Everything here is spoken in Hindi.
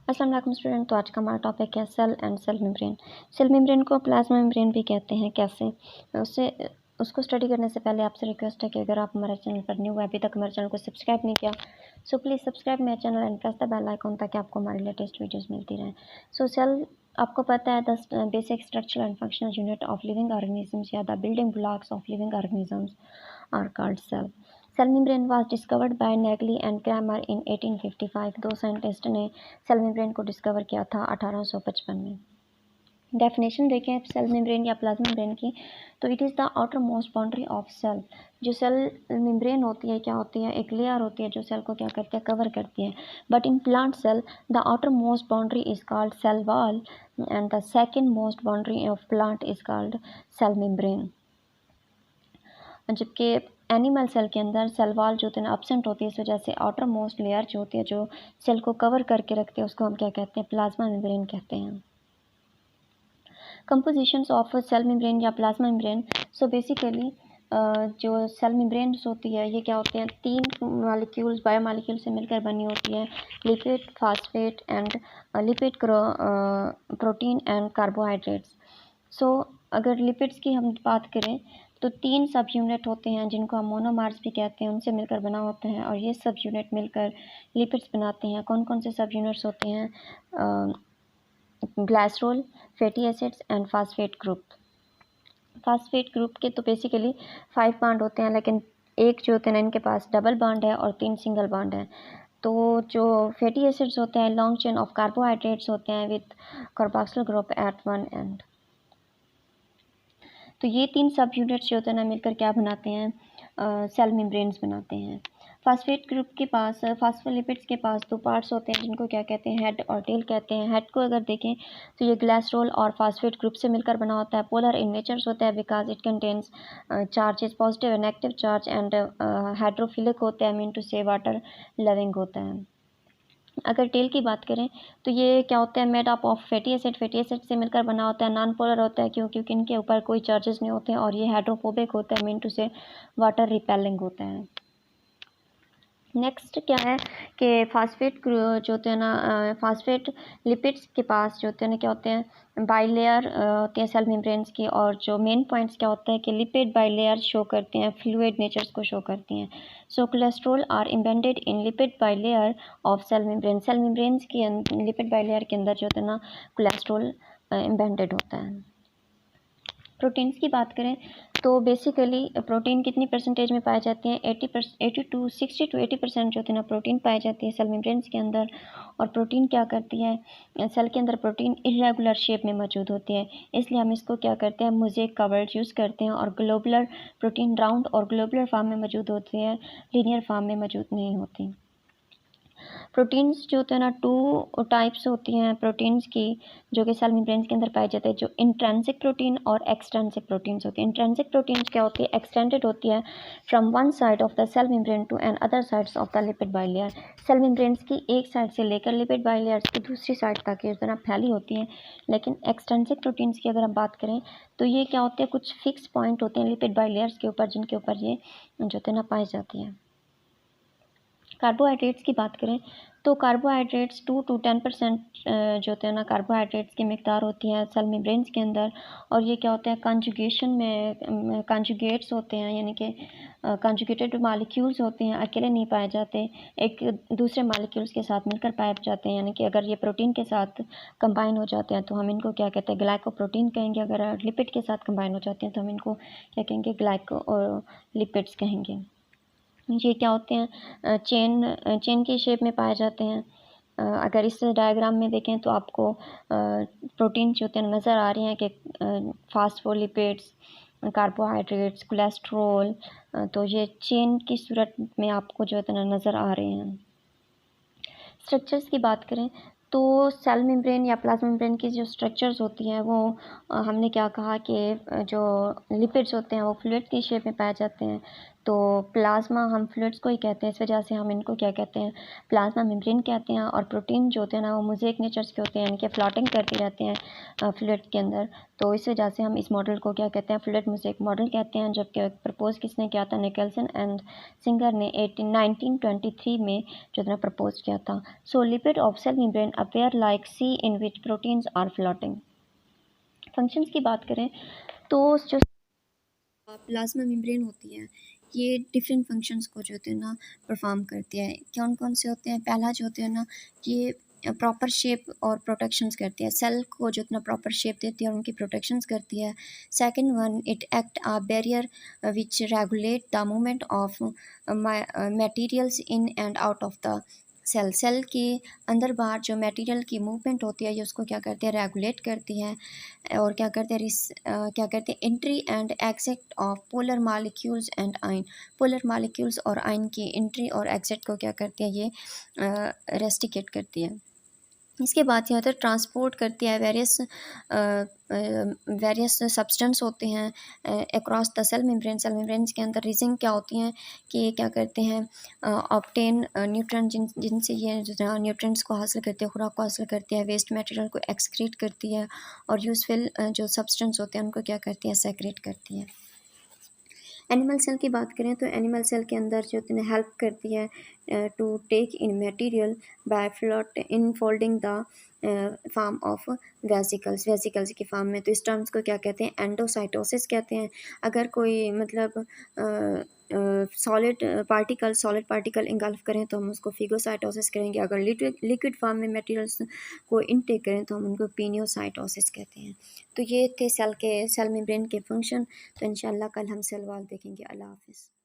अस्सलाम वालेकुम स्टूडेंट। तो आज का हमारा टॉपिक है cell and cell membrane. Cell membrane को प्लाज्मा मेम्ब्रेन भी कहते हैं। कैसे उसको स्टडी करने से पहले आपसे रिक्वेस्ट है कि अगर आप हमारे चैनल पर न्यू है, अभी तक हमारे चैनल को सब्सक्राइब नहीं किया, सो प्लीज़ सब्सक्राइब मेरे channel and press the bell icon ताकि आपको हमारी लेटेस्ट वीडियोस मिलती रहें। सो सेल आपको पता है the basic structural and functional unit of living organisms या the building blocks of living organisms are called cell. Cell membrane was discovered by Nageli and Cramer in 1855। दो साइंटिस्ट ने सेल मेम्ब्रेन को डिस्कवर किया था 1855 में। डेफिनेशन देखें सेल मेम्ब्रेन या प्लाज्मा मेम्ब्रेन की, तो it is the outermost boundary of cell. जो सेल मेम्ब्रेन होती है क्या होती है, एक लेयर होती है जो सेल को क्या करती है, कवर करती है। But in plant cell the outermost boundary is called cell wall and the second most boundary of plant is called cell membrane. जबकि एनिमल सेल के अंदर सेल वॉल जो होती है ना एब्सेंट होती है, इस वजह से आउटर मोस्ट लेयर जो होती है जो सेल को कवर करके रखते हैं उसको हम क्या कहते हैं, प्लाज्मा मेम्ब्रेन कहते हैं। कंपोजिशंस ऑफ सेल मेम्ब्रेन या प्लाज्मा मेम्ब्रेन। सो बेसिकली जो सेल मेम्ब्रेन होती है ये क्या होते हैं, तीन मालिक्यूल्स बायोमालिक्यूल से मिलकर बनी होती है, lipid, phosphate and lipid, protein and carbohydrates. So अगर लिपिड्स की हम बात करें तो तीन सब यूनिट होते हैं जिनको हम मोनोमर्स भी कहते हैं, उनसे मिलकर बना होता है और ये सब यूनिट मिलकर लिपिड्स बनाते हैं। कौन कौन से सब यूनिट्स होते हैं, glycerol, fatty acids and phosphate group. Phosphate group के तो बेसिकली 5 बॉन्ड होते हैं, लेकिन एक जो होते हैं इनके पास डबल बॉन्ड है और 3 सिंगल बॉन्ड है। तो जो फैटी एसिड्स होते हैं लॉन्ग चेन ऑफ कार्बोहाइड्रेट्स होते हैं with carboxyl group at one end. तो ये तीन सब यूनिट्स जो होते हैं ना मिलकर क्या बनाते हैं, सेल मेम्ब्रेन्स बनाते हैं। फास्फेट ग्रुप के पास, फास्फोलिपिड्स के पास दो पार्ट्स होते हैं जिनको क्या कहते हैं, हेड और टेल कहते हैं। हेड को अगर देखें तो ये ग्लाइसरोल और फास्फेट ग्रुप से मिलकर बना होता है। पोलर इन नेचर होता है because it contains charges, positive and negative charge and hydrophilic होता है, मीन टू से वाटर लविंग होता है। अगर टेल की बात करें तो ये क्या होता है, made up of fatty acid, fatty acid से मिलकर बना होता है। नॉन पोलर होता है क्योंकि इनके ऊपर कोई चार्जेस नहीं होते हैं और ये हाइड्रोफोबिक होता है, मीन टू से वाटर रिपेलिंग होता है। नेक्स्ट क्या है कि फास्फेट जो होते हैं ना, फास्फेट लिपिड्स के पास जो होते हैं ना क्या होते हैं, बाइलेयर होते हैं सेल मेम्ब्रेन्स की। और जो मेन पॉइंट्स क्या होता है कि लिपिड बाइलेयर शो करते हैं, फ्लूइड नेचर्स को शो करती हैं। So cholesterol are embedded in lipid bilayer of cell membrane. Cell membranes के लिपिड बाइलेयर के अंदर जो होता है ना कोलेस्ट्रॉल एम्बेडेड होता है। प्रोटीन्स की बात करें तो बेसिकली प्रोटीन कितनी परसेंटेज में पाए जाते हैं, 60 to 80% जो होती है ना प्रोटीन पाई जाती है सेल मेम्ब्रेन्स के अंदर। और प्रोटीन क्या करती है, सेल के अंदर प्रोटीन इरेगुलर शेप में मौजूद होती है, इसलिए हम इसको क्या करते हैं, मोज़ेक कवर्ड यूज़ करते हैं। और ग्लोबुलर प्रोटीन राउंड और ग्लोबुलर फॉर्म में मौजूद होती है, लीनियर फॉर्म में मौजूद नहीं होती। प्रोटीन्स जो होते हैं ना, टू टाइप्स होती हैं प्रोटीन्स की जो कि सेल मेम्ब्रेन्स के अंदर पाए जाते हैं, जो इंट्रिंसिक प्रोटीन और एक्सट्रिंसिक प्रोटीन्स होती हैं। इंट्रिंसिक प्रोटीन्स क्या होती है, एक्सटेंडेड होती है from one side of the cell membrane to and other sides of the lipid bilayer. Cell membranes की एक साइड से लेकर लिपिड बाइलेयर्स की दूसरी साइड तक इस तरह फैली होती हैं। लेकिन एक्सट्रिंसिक प्रोटीन्स की अगर हम बात करें तो ये क्या होते हैं, कुछ फिक्स पॉइंट होते हैं लिपिड बाइलेयर्स के ऊपर जिनके ऊपर ये जो होते हैं ना पाई जाती है। कार्बोहाइड्रेट्स की बात करें तो कार्बोहाइड्रेट्स 2 to 10% जो होते हैं ना कार्बोहाइड्रेट्स की मिकदार होती है सेल मेम्ब्रेन्स के अंदर। और ये क्या होते हैं, कंजुगेशन में कंजुगेट्स होते हैं, यानी कि कंजुगेटेड मालिक्यूल्स होते हैं, अकेले नहीं पाए जाते, एक दूसरे मालिक्यूल्स के साथ मिलकर पाए जाते हैं। यानी कि अगर ये प्रोटीन के साथ कंबाइन हो जाते हैं तो हम इनको क्या कहते हैं, ग्लाइकोप्रोटीन कहेंगे। अगर लिपिड के साथ कंबाइन हो जाते हैं तो हम इनको क्या कहेंगे, ग्लाइको और लिपिड्स कहेंगे। ये क्या होते हैं, चेन की शेप में पाए जाते हैं। अगर इस डायग्राम में देखें तो आपको प्रोटीन जो होते हैं नज़र आ रहे हैं कि फास्फोलिपिड्स, कार्बोहाइड्रेट्स, कोलेस्ट्रॉल, तो ये चेन की सूरत में आपको जो है ना नज़र आ रहे हैं। स्ट्रक्चर्स की बात करें तो सेल मेम्ब्रेन या प्लाज्मा मेम्ब्रेन की जो स्ट्रक्चर्स होती हैं वो हमने क्या कहा कि जो लिपिड्स होते हैं वो फ्लूइड की शेप में पाए जाते हैं। तो प्लाज्मा हम फ्लूइड्स को ही कहते हैं, इस वजह से हम इनको क्या कहते हैं, प्लाज्मा मेम्ब्रेन कहते हैं। और प्रोटीन जो होते हैं ना वो मोज़ेक नेचर्स के होते हैं, इनके फ्लोटिंग करते रहते हैं फ्लूइड के अंदर। तो इस वजह से हम इस मॉडल को क्या कहते हैं, फ्लूइड मोज़ेक मॉडल कहते हैं। जबकि प्रपोज किसने किया था, निकल्सन एंड सिंगर ने 1923 में जो है प्रपोज किया था। So lipid of cell membrane appear like sea in which proteins are floating. Functions की बात करें तो जो प्लाज्मा मेम्ब्रेन होती है ये डिफरेंट फंक्शंस को जो होते हैं ना परफॉर्म करती है। कौन कौन से होते हैं, पहला जो होते हैं ना ये प्रॉपर शेप और प्रोटेक्शंस करती है, सेल को जो इतना प्रॉपर शेप देती है और उनकी प्रोटेक्शंस करती है। Second one, it act a barrier which regulate the movement of materials in and out of the cell. Cell के अंदर बाहर जो मटेरियल की मूवमेंट होती है ये उसको क्या करती है, रेगुलेट करती है। और क्या करते हैं, क्या करते हैं, entry and exit of polar molecules and ion. Polar molecules और आयन की एंट्री और एग्जिट को क्या करती है, ये रेस्टिकेट करती है। इसके बाद यहाँ पर ट्रांसपोर्ट करती है वेरियस सब्सटेंस होते हैं across the cell membrane. Cell membranes के अंदर रीजन क्या होती हैं कि ये क्या करते हैं, ऑब्टेन न्यूट्रन जिनसे ये न्यूट्रंस को हासिल करती है, खुराक को हासिल करती है, वेस्ट मटेरियल को एक्सक्रीट करती है और यूजफुल जो सब्सटेंस होते हैं उनको क्या करती है, सेक्रेट करती है। एनिमल सेल की बात करें तो एनिमल सेल के अंदर जो इतने हेल्प करती है to take in material by float in folding the form of vesicles की फॉर्म में। तो इस टर्म्स को क्या कहते हैं, एंडोसाइटोसिस कहते हैं। अगर कोई मतलब सॉलिड पार्टिकल इंगल्फ करें तो हम उसको फिगोसाइटोसिस करेंगे। अगर लिक्विड फॉर्म में मटेरियल्स को इनटेक करें तो हम उनको पिनियोसाइटोसिस कहते हैं। तो ये थे सेल मेम्ब्रेन के फंक्शन। तो इंशाल्लाह कल हम सेल वॉल देखेंगे। अल्लाह हाफिज़।